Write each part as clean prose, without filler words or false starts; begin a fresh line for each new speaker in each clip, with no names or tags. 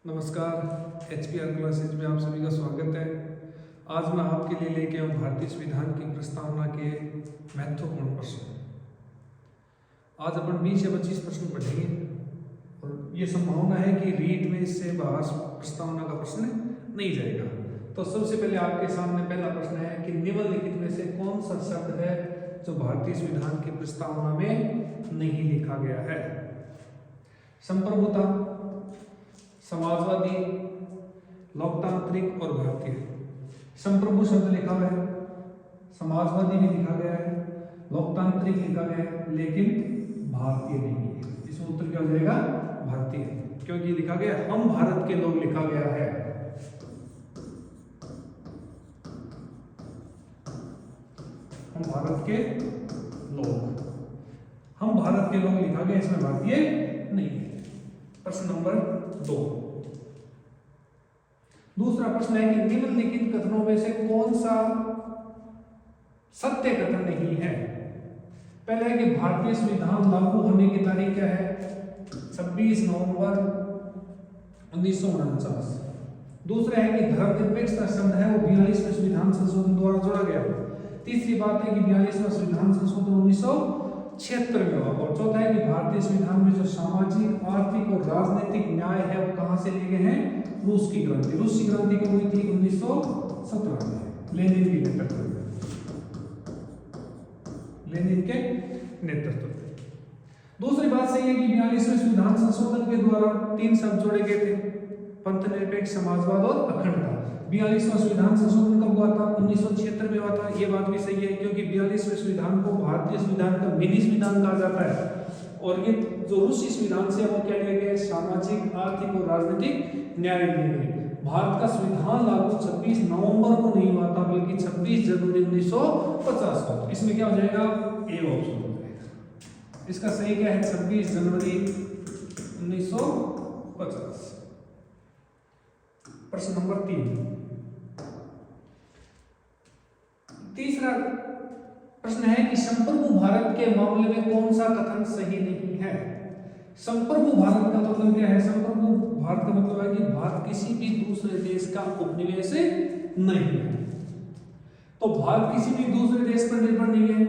नमस्कार, HPR classes में आप सभी का स्वागत है। आज मैं आपके लिए लेके आऊँ भारतीय संविधान की प्रस्तावना के महत्वपूर्ण प्रश्न। आज अपन 20 या 25 प्रश्न पढ़ेंगे और ये संभावना है कि रीट में इससे बाहर प्रस्तावना का प्रश्न नहीं जाएगा। तो सबसे पहले आपके सामने पहला प्रश्न है कि निम्नलिखित में से कौन सा शब्द है जो भारतीय संविधान की प्रस्तावना में नहीं लिखा गया है? संप्रभुता, समाजवादी, लोकतांत्रिक और भारतीय। संप्रभु शब्द लिखा हुआ है, समाजवादी भी लिखा गया है, लोकतांत्रिक लिखा गया है, लेकिन भारतीय नहीं है। इसमें उत्तर क्या हो जाएगा? भारतीय, क्योंकि लिखा गया हम भारत के लोग लिखा गया है। हम भारत के लोग, हम भारत के लोग लिखा गया, इसमें भारतीय नहीं है। प्रश्न नंबर 2। दूसरा प्रश्न है कि निम्नलिखित कथनों में से कौन सा सत्य कथन नहीं है? पहला है कि भारतीय संविधान लागू होने की तारीख क्या है? 26 नवंबर 1949। दूसरा है कि धर्मनिरपेक्षता शब्द है वो 42वें संविधान संशोधन द्वारा जोड़ा गया। तीसरी बात है कि 42वां संविधान संशोधन 1976 में हुआ। और चौथा है कि भारतीय संविधान में जो सामाजिक, आर्थिक और राजनीतिक न्याय है वो कहां से लिए गए हैं? रूस की क्रांति। रूस की क्रांति कब हुई थी? 1917 में, लेनिन के नेतृत्व में। लेनिन के नेतृत्व में। दूसरी बात सही है कि 42वें संविधान संशोधन के द्वारा 3 शब्द जोड़े गए थे: पंथ निरपेक्ष, समाजवाद और अखंडता। 42वां संविधान संशोधन कब हुआ था? 1976 में हुआ था। ये बात भी सही है, क्योंकि 42वें संविधान को भारतीय संविधान का मिनी संविधान कहा जाता है। और ये जो रूसी संविधान से वो क्या लिए गए? सामाजिक, आर्थिक और राजनीतिक न्याय लिए गए। भारत का संविधान लागू 26 नवंबर को नहीं हुआ था, बल्कि 26 जनवरी 1950 को। इसमें क्या हो जाएगा? ए ऑप्शन हो जाएगा। इसका सही क्या है? 26 जनवरी 1950। प्रश्न नंबर 3। तीसरा प्रश्न है कि संप्रभु भारत के मामले में कौन सा कथन सही नहीं है? संप्रभु भारत का मतलब क्या है? संप्रभु भारत का मतलब है कि भारत किसी भी दूसरे देश का उपनिवेश नहीं है। तो भारत किसी भी दूसरे देश पर निर्भर नहीं है,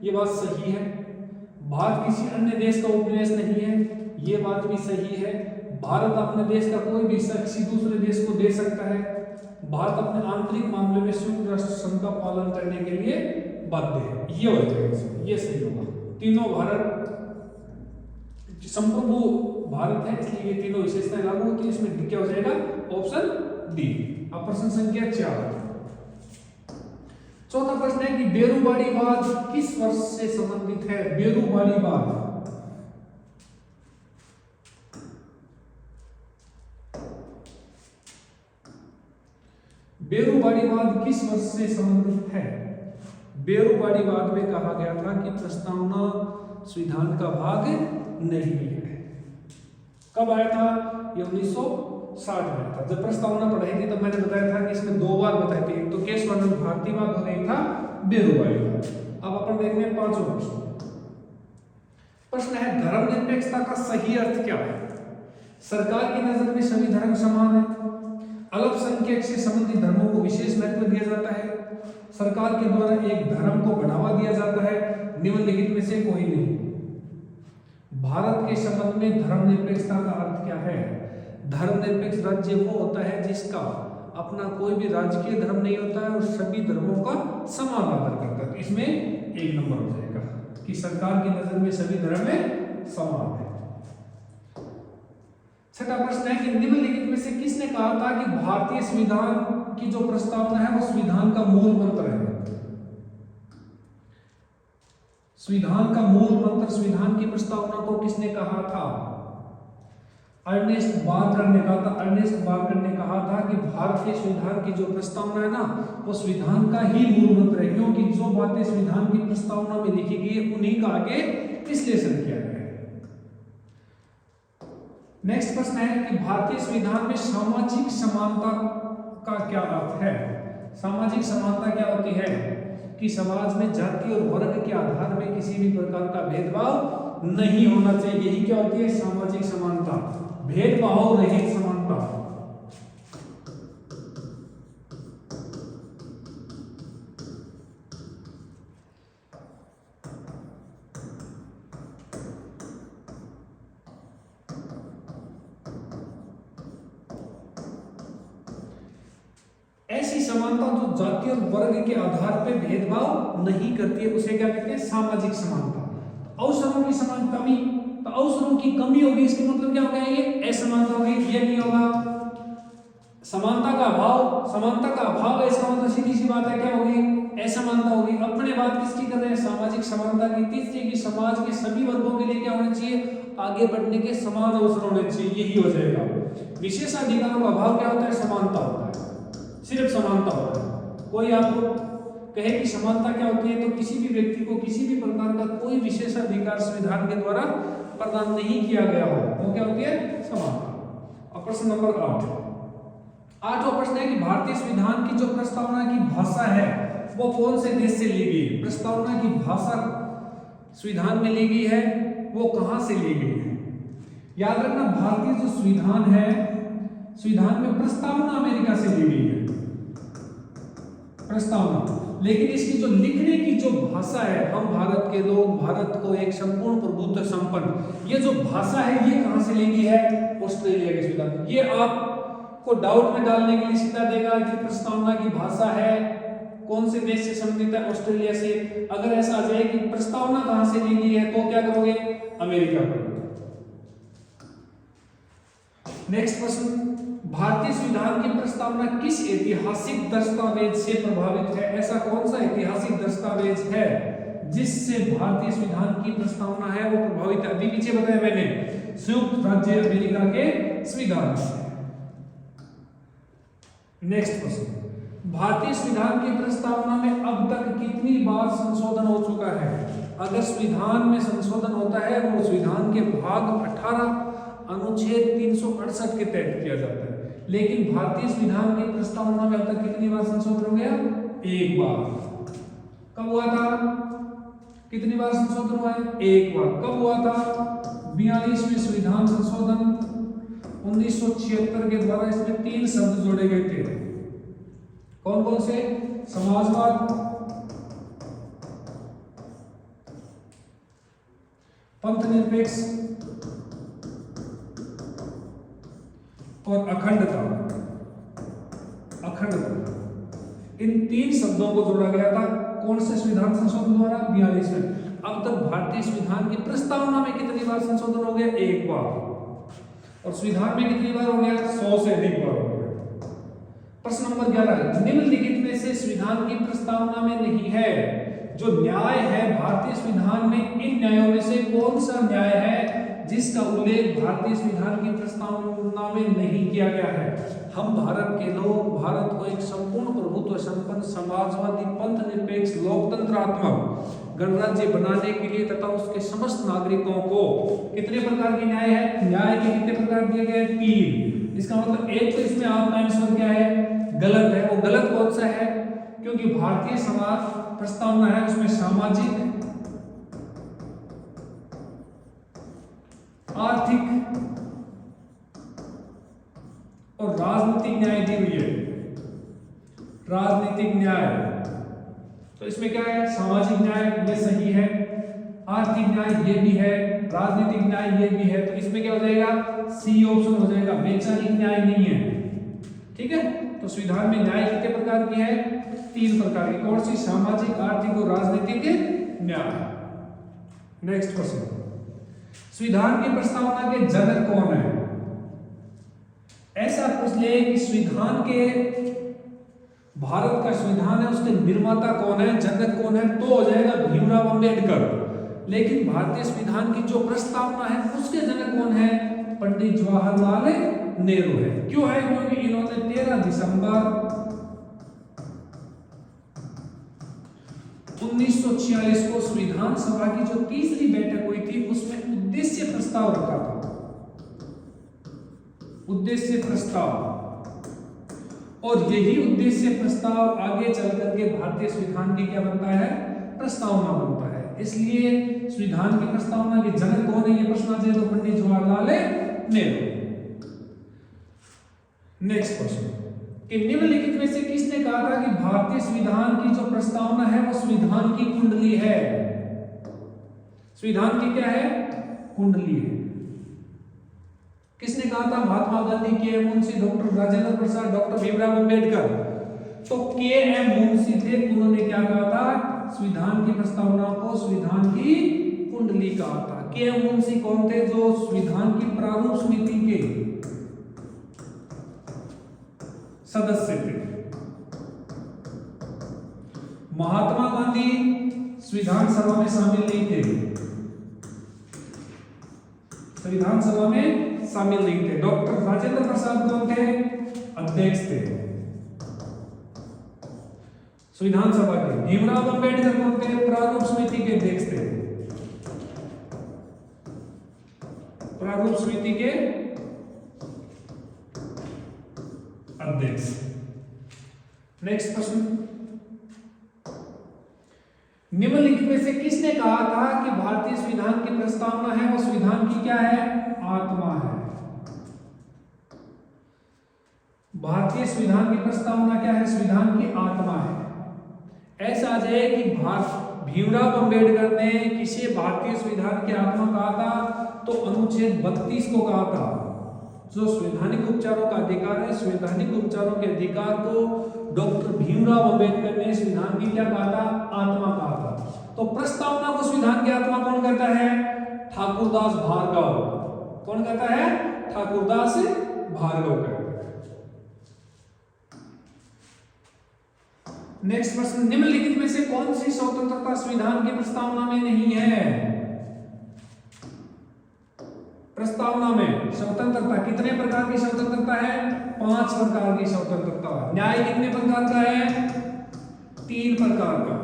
ये बात सही है। भारत किसी अन्य देश का उपनिवेश नहीं है, ये बात भी सही है। भारत अपने देश का कोई भी किसी दूसरे देश को दे सकता है। भारत अपने आंतरिक मामले में संयुक्त राष्ट्र संघ का पालन करने के लिए बाध्य है। ये हो जाएगा, ये सही होगा। तीनों भारत संप्रभु भारत है, इसलिए ये तीनों विशेषताएं लागू होती है। इसमें क्या हो जाएगा? Option D. अब प्रश्न संख्या 4। चौथा प्रश्न है कि बेरूवाड़ीवाद किस वर्ष से संबंधित है? बेरूवाड़ीवाद बेरूवाड़ीवाद किस वर्ष से संबंधित है? बेरूवाड़ीवाद में कहा गया था कि प्रस्तावना संविधान का भाग नहीं है। कब आया था? ये 1960 में आया था। जब प्रस्तावना पढ़ाई थी तब मैंने बताया था कि इसमें 2 बार बताई थी, एक तो केशवानंद भारतीवाद और एक था बेरूवाड़ीवाद। अब अपन देखते हैं 5वां प्रश्न। प्रश्न है धर्मनिरपेक्षता का सही अर्थ क्या है? सरकार की नजर में सभी धर्म समान है। अल्पसंख्यक से संबंधित धर्मों को विशेष महत्व दिया जाता है। सरकार के द्वारा एक धर्म को बढ़ावा दिया जाता है। निम्नलिखित में से कोई नहीं। भारत के संबंध में धर्मनिरपेक्षता का अर्थ क्या है? धर्मनिरपेक्ष राज्य वो होता है जिसका अपना कोई भी राजकीय धर्म नहीं होता है और सभी धर्मों का समान आदर करता है। तो इसमें 1 नंबर हो जाएगा कि सरकार की नजर में सभी धर्म में समान है। छठा प्रश्न है कि निम्नलिखित में से किसने कहा था कि भारतीय संविधान की जो प्रस्तावना है वो संविधान का मूल मंत्र है? संविधान का मूल मंत्र, संविधान की प्रस्तावना को किसने कहा था? अर्नेस्ट बार्कर ने कहा था। अर्नेस्ट बार्कर ने कहा था कि भारतीय संविधान की जो प्रस्तावना है ना वो संविधान का ही मूल मंत्र है, क्योंकि जो बातें संविधान की प्रस्तावना में लिखी गई है उन्हीं का आगे विश्लेषण किया गया है। नेक्स्ट प्रश्न है कि भारतीय संविधान में सामाजिक समानता का क्या अर्थ है? सामाजिक समानता क्या होती है? कि समाज में जाति और वर्ग के आधार में किसी भी प्रकार का भेदभाव नहीं होना चाहिए। यही क्या होती है? सामाजिक समानता, भेदभाव रहित समानता। समानता। ऐसी समानता जो जाति और वर्ग के आधार पर भेदभाव नहीं करती है उसे क्या कहते हैं? सामाजिक समानता। अवसरों की समान कमी, तो अवसरों की कमी होगी, इसका मतलब क्या होगा? ये असमानता होगी, ये नहीं होगा। समानता का अभाव, समानता का अभाव है, इसका मतलब सीधी सी बात है क्या होगी? असमानता होगी। अपने बात किसकी कर रहे हैं? सामाजिक समानता की। तीसरी की समाज के सभी वर्गों के लिए क्या होना चाहिए? आगे बढ़ने के समान अवसर होने चाहिए, यही हो जाएगा। विशेषाधिकारों का अभाव क्या होता है? समानता होता है, सिर्फ समानता होता है। कोई आपको कहे कि समानता क्या होती है, तो किसी भी व्यक्ति को किसी भी प्रकार का कोई विशेषाधिकार संविधान के द्वारा प्रदान नहीं किया गया हो, वो क्या होती है? समानता। अब प्रश्न नंबर 8वां प्रश्न है कि भारतीय संविधान की जो प्रस्तावना की भाषा है वो कौन से देश से ली गई है? प्रस्तावना की भाषा संविधान में ली गई है, वो कहां से ली गई है? याद रखना, भारतीय जो संविधान है, संविधान में प्रस्तावना अमेरिका से ली गई है, प्रस्तावना। लेकिन इसकी जो लिखने की जो भाषा है, हम भारत के लोग, भारत को एक संपूर्ण प्रभुत्व संपन्न, ये जो भाषा है ये कहां से ली गई है? ऑस्ट्रेलिया के संविधान। ये आपको डाउट में डालने के लिए सीधा देगा कि प्रस्तावना की भाषा है कौन से देश से संबंधित है? ऑस्ट्रेलिया से। अगर ऐसा आ जाए कि प्रस्तावना कहां से ली गई है तो क्या करोगे? अमेरिका करोगे। नेक्स्ट प्रश्न, भारतीय संविधान की प्रस्तावना किस ऐतिहासिक दस्तावेज से प्रभावित है? ऐसा कौन सा ऐतिहासिक दस्तावेज है जिससे भारतीय संविधान की प्रस्तावना है वो प्रभावित है? अभी पीछे बताया मैंने, संयुक्त राज्य अमेरिका के संविधान से। नेक्स्ट प्रश्न, भारतीय संविधान की प्रस्तावना में अब तक कितनी बार संशोधन हो चुका है? अगर संविधान में संशोधन होता है वो संविधान के भाग 18 अनुच्छेद 368 के तहत किया जाता है। लेकिन भारतीय संविधान की प्रस्तावना में अब तक कितनी बार संशोधन हो गया? एक बार। कब हुआ था? कितनी बार संशोधन हुआ है? एक बार। कब हुआ था? 42वें संविधान संशोधन 1976 के द्वारा। इसमें 3 शब्द जोड़े गए थे। कौन कौन से? समाजवाद, पंथ निरपेक्ष और अखंडता। इन 3 शब्दों को जोड़ा गया था। कौन से संविधान संशोधन द्वारा? 42वें। अब तक भारतीय संविधान की प्रस्तावना में कितनी बार संशोधन हो गया? एक बार। और संविधान में कितनी बार हो गया? 100 से अधिक बार हो गया। प्रश्न नंबर 11, निम्नलिखित में से संविधान की प्रस्तावना में नहीं है जो न्याय है भारतीय संविधान में, इन न्यायों में से कौन सा न्याय है जिसका उल्लेख भारतीय संविधान की प्रस्तावना में नहीं किया गया है? हम भारत के लोग भारत को एक संपूर्ण प्रभुत्व संपन्न समाजवादी पंथ निरपेक्ष लोकतंत्रात्मक गणराज्य बनाने के लिए तथा उसके समस्त नागरिकों को कितने प्रकार के न्याय है? न्याय के कितने प्रकार दिए गए? 3। इसका मतलब एक तो इसमें आपका आंसर क्या है? गलत है। वो गलत कौन सा है? क्योंकि भारतीय समाज प्रस्तावना है उसमें सामाजिक, आर्थिक और राजनीतिक न्याय दी हुई है। राजनीतिक न्याय, तो इसमें क्या है? सामाजिक न्याय ये सही है, आर्थिक न्याय ये भी है, राजनीतिक न्याय ये भी है। तो इसमें क्या हो जाएगा? सी ऑप्शन हो जाएगा। वैचारिक न्याय नहीं है। ठीक है, तो संविधान में न्याय कितने प्रकार की है? 3 प्रकार की। कौन सी? सामाजिक, आर्थिक और राजनीतिक न्याय। नेक्स्ट क्वेश्चन, संविधान की प्रस्तावना के जनक कौन है? ऐसा पूछ ले कि संविधान के, भारत का संविधान है उसके निर्माता कौन है, जनक कौन है, तो हो जाएगा भीमराव अंबेडकर। लेकिन भारतीय संविधान की जो प्रस्तावना है उसके जनक कौन है? पंडित जवाहरलाल नेहरू है। क्यों है? क्योंकि इन्होंने 13 दिसंबर 1946 को संविधान सभा की जो तीसरी बैठक हुई थी उसमें उद्देश्य प्रस्ताव रखा था। उद्देश्य प्रस्ताव, और यही उद्देश्य प्रस्ताव आगे चल करके भारतीय संविधान की क्या बनता है? प्रस्तावना बनता है। इसलिए संविधान की प्रस्तावना के जनक कौन है? ये प्रश्न आ जाए तो पंडित जवाहरलाल नेहरू। नेक्स्ट क्वेश्चन कि निम्नलिखित में से किसने कहा था कि भारतीय संविधान की जो प्रस्तावना है वो संविधान की कुंडली है? संविधान की क्या है? कुंडली है। किसने कहा था? महात्मा गांधी, के M Munshi, doctor Rajendra Prasad, doctor Bhimrao Ambedkar. तो के एम मुंशी थे, उन्होंने क्या कहा था? संविधान की प्रस्तावना को संविधान की कुंडली कहा था। के एम मुंशी कौन थे? जो संविधान की प्रारूप समिति के सदस्य थे। महात्मा गांधी संविधान सभा में शामिल नहीं थे, संविधान सभा में शामिल नहीं थे। डॉक्टर राजेंद्र प्रसाद कौन थे? अध्यक्ष थे संविधान सभा के। भीमराव अंबेडकर कौन थे? प्रारूप समिति के अध्यक्ष थे, प्रारूप समिति के अध्यक्ष। नेक्स्ट प्रश्न, निम्नलिखित में से किसने कहा था कि भारतीय संविधान की प्रस्तावना है वो संविधान की क्या है? आत्मा है। भारतीय संविधान की प्रस्तावना क्या है? संविधान की आत्मा है। ऐसा आ जाए कि भीमराव अंबेडकर ने किसी भारतीय संविधान की आत्मा कहा था तो अनुच्छेद 32 को कहा था, जो संवैधानिक उपचारों का अधिकार है। संवैधानिक उपचारों के अधिकार को डॉक्टर भीमराव अंबेडकर ने संविधान की क्या कहा था? आत्मा कहा था। तो प्रस्तावना को संविधान की आत्मा कौन कहता है? ठाकुरदास भार्गव। कौन कहता है? ठाकुरदास भार्गव कहता है। नेक्स्ट प्रश्न, निम्नलिखित में से कौन सी स्वतंत्रता संविधान की प्रस्तावना में नहीं है? प्रस्तावना में स्वतंत्रता कितने प्रकार की स्वतंत्रता है? 5 प्रकार की स्वतंत्रता। न्याय कितने प्रकार का है? 3 प्रकार का।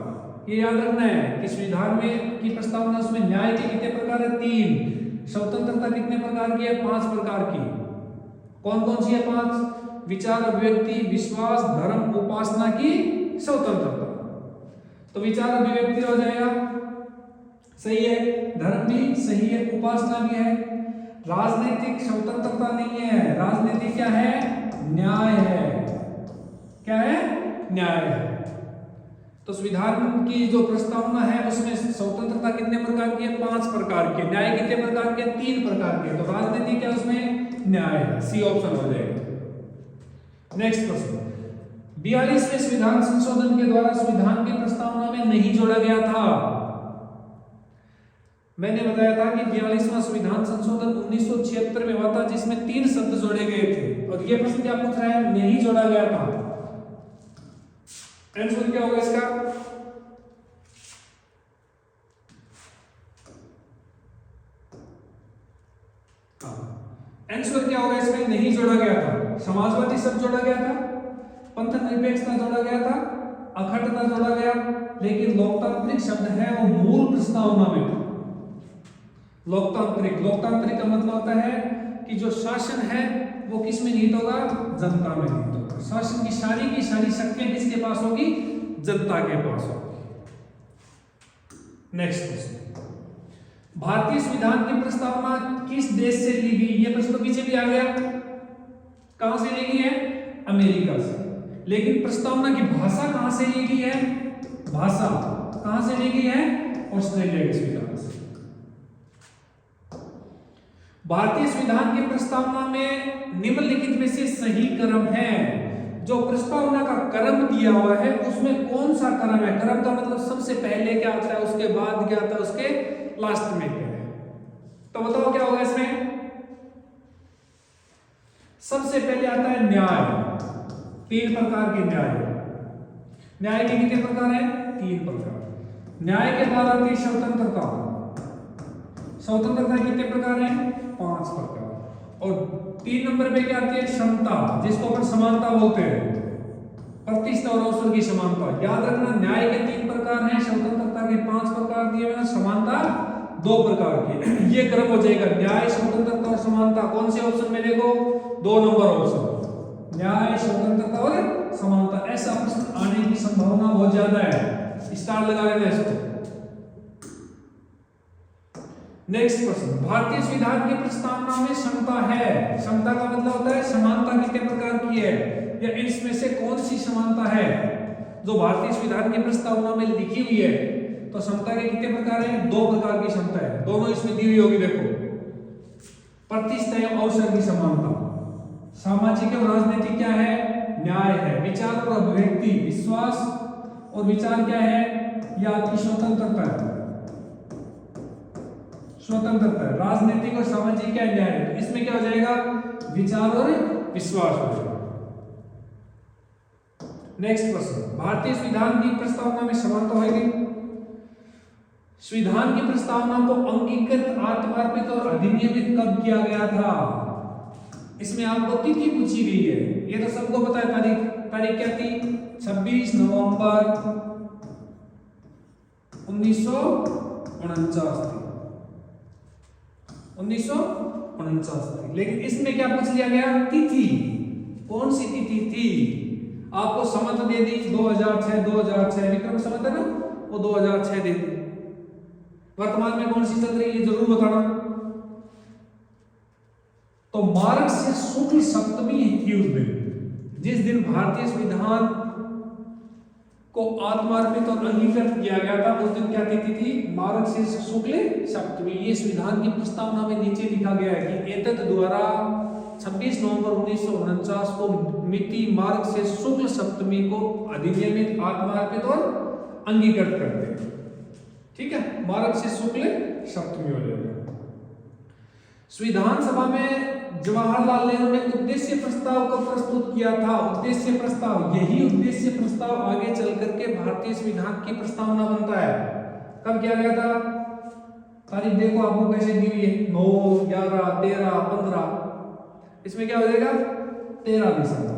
ये याद रखना है कि संविधान में की प्रस्तावना उसमें न्याय के कितने प्रकार है? 3। स्वतंत्रता कितने प्रकार की है? 5 प्रकार की। कौन कौन सी है 5? विचार, अभिव्यक्ति, विश्वास, धर्म, उपासना की स्वतंत्रता। तो विचार अभिव्यक्ति हो जाएगा, सही है। धर्म भी सही है, उपासना भी है। राजनीतिक स्वतंत्रता नहीं है, राजनीतिक क्या है? न्याय है। क्या है? न्याय है। तो संविधान की जो प्रस्तावना है उसमें स्वतंत्रता कितने प्रकार की है? 5 प्रकार की। न्याय कितने प्रकार के? 3 प्रकार के। तो राजनीति क्या उसमें? न्याय है। सी ऑप्शन हो जाएगा। नेक्स्ट प्रश्न, 42वें संविधान संशोधन के द्वारा संविधान की प्रस्तावना में नहीं जोड़ा गया था। मैंने बताया था कि 42वां संविधान संशोधन 1976 में हुआ था, जिसमें 3 शब्द जोड़े गए थे। और ये प्रश्न क्या पूछ रहा है? नहीं जोड़ा गया था। आंसर क्या होगा इसका? आंसर क्या होगा इसमें? नहीं जोड़ा गया था। समाजवादी शब्द जोड़ा गया था, पंथ निरपेक्षता जोड़ा गया था, अखंडता जोड़ा गया, लेकिन लोकतांत्रिक शब्द है वो मूल प्रस्तावना में था। लोकतांत्रिक, लोकतांत्रिक का मतलब होता है कि जो शासन है वो किस में निहित होगा? जनता में निहित होगा। शासन की सारी शक्तियां किसके पास होगी? जनता के पास होगी। नेक्स्ट क्वेश्चन, भारतीय संविधान की प्रस्तावना किस देश से ली गई? ये प्रश्न तो पीछे भी आ गया। कहां से ली गई है? अमेरिका से। लेकिन प्रस्तावना की भाषा कहां से ली गई है? भाषा कहां से ली गई है? ऑस्ट्रेलिया के संविधान से। भारतीय संविधान की प्रस्तावना में निम्नलिखित में से सही क्रम है। जो प्रस्तावना का क्रम दिया हुआ है उसमें कौन सा क्रम है? क्रम का मतलब सबसे पहले क्या आता है, उसके बाद क्या आता है, उसके लास्ट में क्या है। तो बताओ क्या होगा इसमें? सबसे पहले आता है न्याय। 3 प्रकार के न्याय। न्याय के कितने प्रकार हैं? 3 प्रकार। न्याय के बाद आती है स्वतंत्रता। स्वतंत्रता कितने प्रकार हैं? 5 प्रकार। और 3 नंबर पे क्या आती है? क्षमता, जिसको अपन समानता बोलते हैं। प्रतिष्ठा और अवसर की समानता। याद रखना, न्याय के 3 प्रकार हैं, स्वतंत्रता के 5 प्रकार दिए हुए हैं, समानता 2 प्रकार की। ये क्रम हो जाएगा, न्याय, स्वतंत्रता और समानता। कौन से ऑप्शन में देखो? 2 नंबर ऑप्शन, न्याय, स्वतंत्रता और समानता। ऐसा प्रश्न आने की संभावना बहुत ज्यादा है, स्टार लगा लेना इसको। नेक्स्ट प्रश्न, भारतीय संविधान की प्रस्तावना में समता है। समता का मतलब होता है समानता कितने प्रकार की या इसमें से कौन सी समानता है जो भारतीय संविधान की प्रस्तावना में लिखी हुई है? तो समता के कितने प्रकार हैं? 2 प्रकार की समता है, दोनों इसमें दी हुई होगी। देखो, प्रतिष्ठा एवं अवसर की समानता, सामाजिक एवं राजनीतिक क्या है? न्याय है, विचार और अभिव्यक्ति, विश्वास और विचार क्या है? या आपकी स्वतंत्रता है, स्वतंत्रता है। राजनीतिक और सामाजिक क्या न्याय है, तो इसमें क्या हो जाएगा? विचार और विश्वास हो जाएगा। नेक्स्ट प्रश्न, भारतीय संविधान की प्रस्तावना में समानता होगी। संविधान की प्रस्तावना को अंगीकृत, आत्मार्पित और अधिनियमित कब किया गया था? इसमें आपको तिथि पूछी गई है, ये तो सबको पता है। तारीख क्या थी? 26 नवंबर 1949 थी, 1949 थी। लेकिन इसमें क्या पूछ लिया गया? तिथि, कौन सी तिथि थी? आपको समझ दे दी 2006, 2006 विक्रम संवत है ना, वो 2006 दे दी। वर्तमान में कौन सी चल रही है जरूर बताना। तो मार्क्सिस्ट शुक्ल सप्तमी थी उस दिन, जिस दिन भारतीय संविधान को आत्मार्पित और अंगीकृत किया गया था, उस दिन क्या तिथि थी? मार्क्सिस्ट शुक्ल सप्तमी। ये संविधान की प्रस्तावना में नीचे लिखा गया है कि एतद द्वारा 26 नवंबर 1949 को मिति मार्क्सिस्ट शुक्ल सप्तमी को अधिनियमित, आत्मार्पित और अंगीकृत करते हैं। ठीक है, मार्क्सिस्ट शुक्ल सप्तमी हो जाएगा। संविधान सभा में जवाहरलाल नेहरू ने उद्देश्य प्रस्ताव को प्रस्तुत किया था। उद्देश्य प्रस्ताव, यही उद्देश्य प्रस्ताव आगे चल करके भारतीय संविधान की प्रस्तावना बनता है। कब किया गया था? तारीख देखो आपको कैसे दी हुई है, 9, 11, 13, 15। इसमें क्या हो जाएगा? 13 दिसंबर।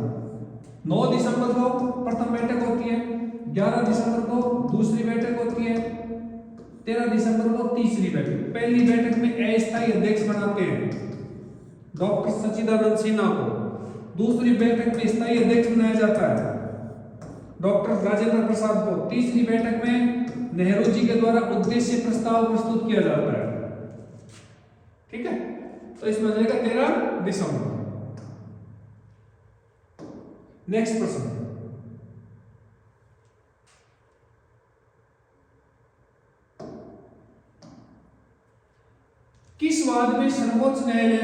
9 दिसंबर को प्रथम बैठक होती है, 11 दिसंबर को दूसरी बैठक होती है, 13 दिसंबर को तीसरी बैठक। पहली बैठक में अस्थायी अध्यक्ष बनाते हैं डॉक्टर सच्चिदानंद सिन्हा को, दूसरी बैठक में स्थायी अध्यक्ष बनाया जाता है डॉक्टर राजेंद्र प्रसाद को, तीसरी बैठक में नेहरू जी के द्वारा उद्देश्य प्रस्ताव प्रस्तुत किया जाता है। ठीक है, तो इसमें हो जाएगा 13 दिसंबर। नेक्स्ट प्रश्न, किस वाद में सर्वोच्च न्यायालय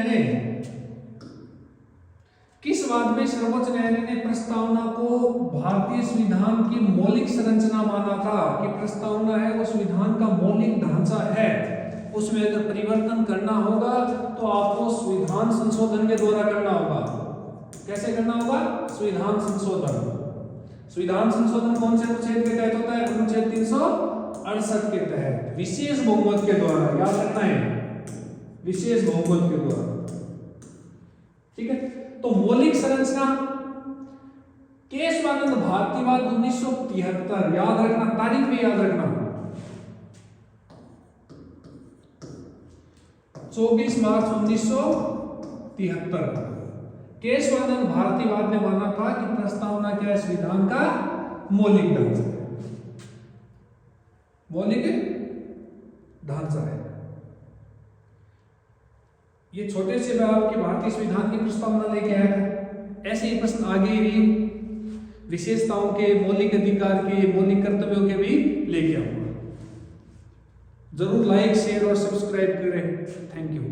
ने प्रस्तावना को भारतीय संविधान की मौलिक संरचना माना था? कि प्रस्तावना है वो संविधान का मौलिक ढांचा है, उसमें अगर परिवर्तन करना होगा तो आपको संविधान संशोधन के द्वारा करना होगा। कैसे करना होगा? संविधान संशोधन। संविधान संशोधन कौन से अनुच्छेद के तहत होता है? अनुच्छेद 368 के तहत, विशेष बहुमत के द्वारा। याद रखना है, विशेष बहुमत के द्वारा। ठीक है, तो मौलिक संरचना केशवानंद भारतीवाद 1973। याद रखना, तारीख भी याद रखना, 24 मार्च 1973। केशवानंद भारतीवाद ने माना था कि प्रस्तावना क्या है? संविधान का मौलिक ढांचा है, मौलिक ढांचा है। ये छोटे से मैं आपके भारतीय संविधान की प्रस्तावना लेके आया था। ऐसे ही प्रश्न आगे भी विशेषताओं के, मौलिक अधिकार के, मौलिक कर्तव्यों के भी लेके आऊंगा। जरूर लाइक, शेयर और सब्सक्राइब करें। Thank you.